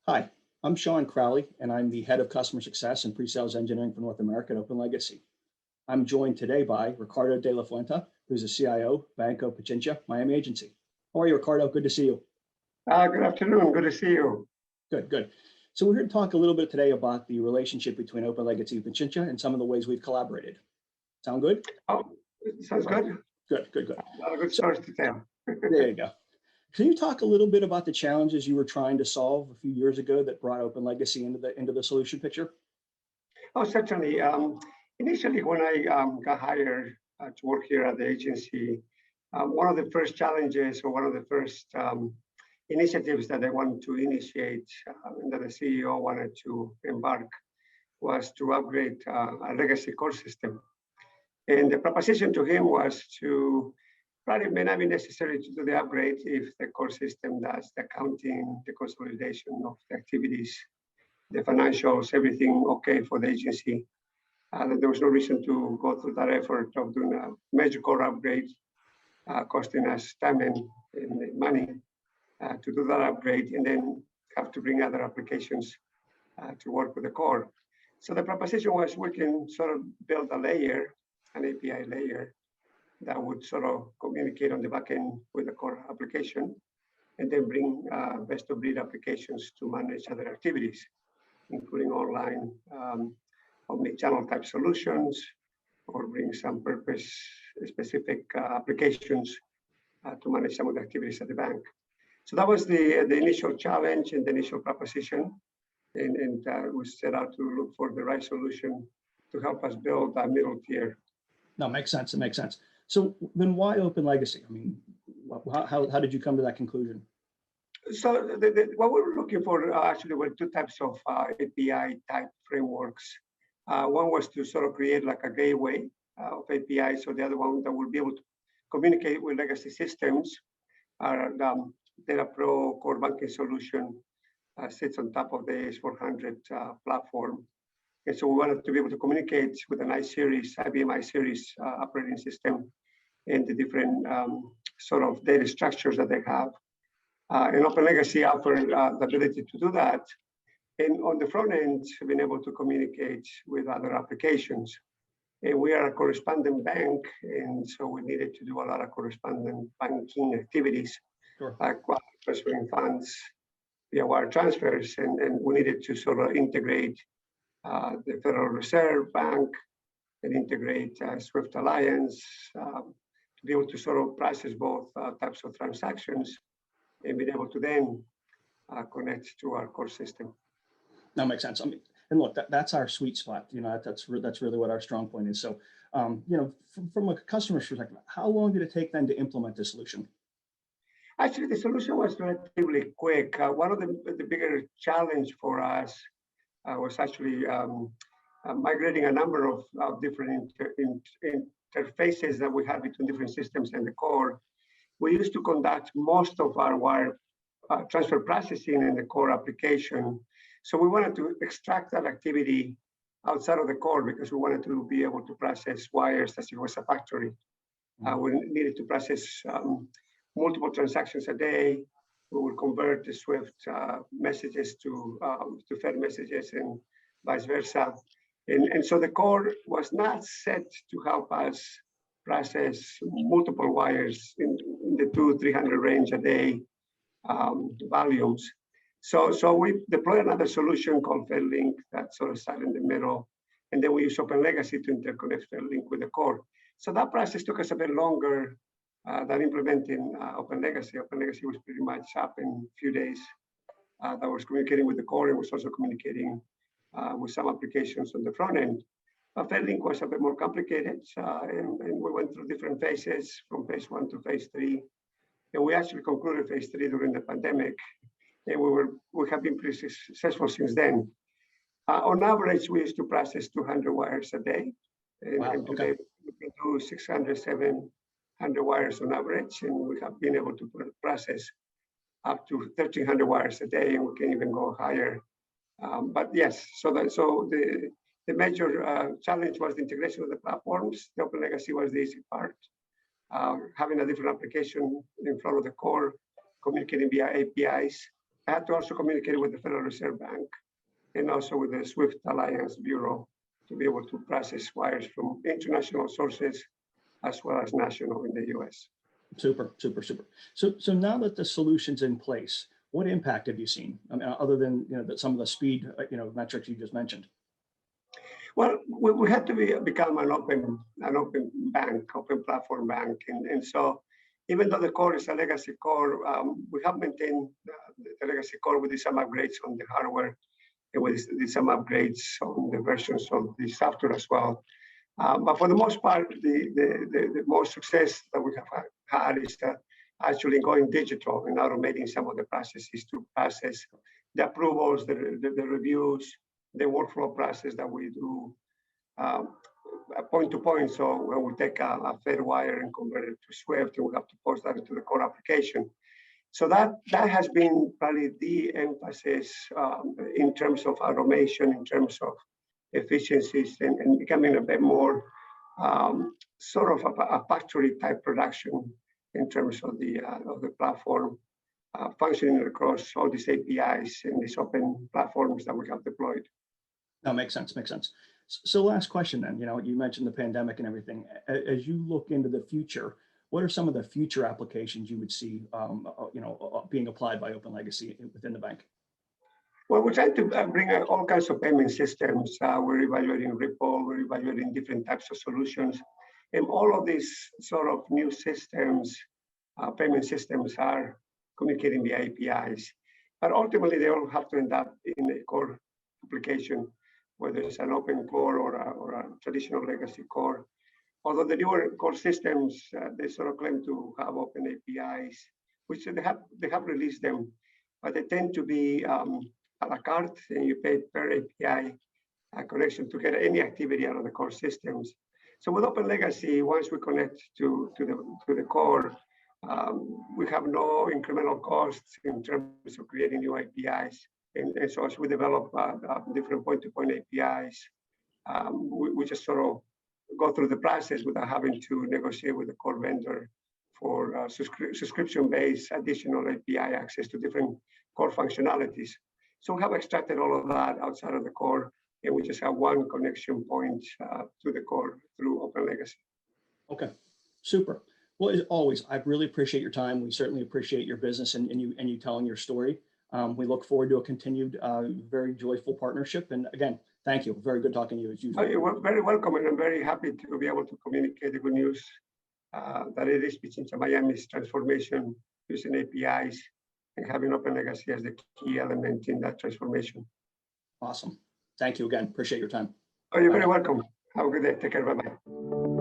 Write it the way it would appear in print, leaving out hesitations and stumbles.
Hi, I'm Sean Crowley, and I'm the head of customer success and pre-sales engineering for North America at OpenLegacy. I'm joined today by Ricardo de la Fuente, who's the CIO, Banco Pichincha, Miami agency. How are you, Ricardo? Good to see you. Good afternoon. Good to see you. Good, good. So we're here to talk a little bit today about the relationship between OpenLegacy and Pichincha and some of the ways we've collaborated. Sound good? Oh, sounds good. Good, good, good. A lot of good stories to tell. There you go. Can you talk a little bit about the challenges you were trying to solve a few years ago that brought OpenLegacy into the solution picture? Oh, certainly. Initially, when I got hired to work here at the agency, one of the first challenges or one of the first initiatives that I wanted to initiate and that the CEO wanted to embark was to upgrade a legacy core system. And the proposition to him was to probably may not be necessary to do the upgrade if the core system does the accounting, the consolidation of the activities, the financials, everything okay for the agency. There was no reason to go through that effort of doing a major core upgrade, costing us time and money to do that upgrade, and then have to bring other applications to work with the core. So the proposition was we can sort of build a layer, an API layer, that would sort of communicate on the back end with the core application, and then bring best of breed applications to manage other activities, including online omni-channel type solutions, or bring some purpose specific applications to manage some of the activities at the bank. So that was the initial challenge and the initial proposition. And we set out to look for the right solution to help us build a middle tier. No, makes sense. It makes sense. So then why OpenLegacy? I mean, how did you come to that conclusion? So what we were looking for actually were two types of API type frameworks. One was to sort of create like a gateway of API. So the other one that would be able to communicate with legacy systems. Our Data Pro core banking solution sits on top of the AS400 platform. And so we wanted to be able to communicate with an IBM i-Series operating system and the different sort of data structures that they have. And OpenLegacy offered the ability to do that. And on the front end, we've been able to communicate with other applications. And we are a correspondent bank, and so we needed to do a lot of correspondent banking activities, Sure. like transferring funds via wire transfers. And we needed to sort of integrate the Federal Reserve Bank and integrate SWIFT Alliance to be able to sort of process both types of transactions and be able to then connect to our core system. That makes sense. I mean, and look, that's our sweet spot. You know, that's really what our strong point is. So, you know, from a customer's perspective, how long did it take then to implement the solution? Actually, the solution was relatively quick. One of the bigger challenge for us was actually migrating a number of different interfaces that we have between different systems and the core. We used to conduct most of our wire transfer processing in the core application. So we wanted to extract that activity outside of the core because we wanted to be able to process wires as if it was a factory. We needed to process multiple transactions a day. We would convert the SWIFT messages to Fed messages and vice versa. And so the core was not set to help us process multiple wires in the 200-300 range a day volumes. So we deployed another solution called FedLink that sort of sat in the middle. And then we use OpenLegacy to interconnect FedLink with the core. So that process took us a bit longer than implementing OpenLegacy. OpenLegacy was pretty much up in a few days. That was communicating with the core and was also communicating with some applications on the front end. FedLink was a bit more complicated, and we went through different phases from phase 1 to phase 3. And we actually concluded phase 3 during the pandemic, and we have been pretty successful since then. On average, we used to process 200 wires a day, and today we can do 600, 700 wires on average, and we have been able to process up to 1,300 wires a day, and we can even go higher. But yes, so the major challenge was the integration of the platforms. The OpenLegacy was the easy part. Having a different application in front of the core, communicating via APIs, I had to also communicate with the Federal Reserve Bank and also with the SWIFT Alliance Bureau to be able to process wires from international sources as well as national in the US. Super, super, super. So now that the solution's in place, what impact have you seen? I mean, other than some of the speed metrics you just mentioned? Well, we had to become an open bank, open platform bank, and so even though the core is a legacy core, we have maintained the legacy core with some upgrades on the hardware and with some upgrades on the versions of the software as well. But for the most part, the most success that we have had is actually going digital and automating some of the processes to process the approvals, the reviews, the workflow process that we do point to point. So when we take a Fed wire and convert it to SWIFT, we have to post that into the core application. So that has been probably the emphasis in terms of automation, in terms of efficiencies, and becoming a bit more sort of a factory type production in terms of the platform functioning across all these APIs and these open platforms that we have deployed. No, makes sense, makes sense. So last question then, you mentioned the pandemic and everything. As you look into the future, what are some of the future applications you would see, being applied by OpenLegacy within the bank? Well, we're trying to bring all kinds of payment systems. We're evaluating Ripple, we're evaluating different types of solutions. And all of these sort of new systems, payment systems are communicating via APIs. But ultimately, they all have to end up in a core application, whether it's an open core or a traditional legacy core. Although the newer core systems, they sort of claim to have open APIs, which they have released them, but they tend to be a la carte, and you pay per API connection to get any activity out of the core systems. So with OpenLegacy, once we connect to the core, we have no incremental costs in terms of creating new APIs. And so as we develop different point-to-point APIs, we just sort of go through the process without having to negotiate with the core vendor for subscription-based additional API access to different core functionalities. So we have extracted all of that outside of the core, and we just have one connection point to the core through OpenLegacy. Okay, super. Well, as always, I really appreciate your time. We certainly appreciate your business and you telling your story. We look forward to a continued, very joyful partnership. And again, thank you. Very good talking to you as usual. You're very welcome, and I'm very happy to be able to communicate the good news that it is Pichincha Miami's transformation using APIs and having OpenLegacy as the key element in that transformation. Awesome. Thank you again. Appreciate your time. Oh, you're very welcome. Have a good day. Take care. Bye-bye.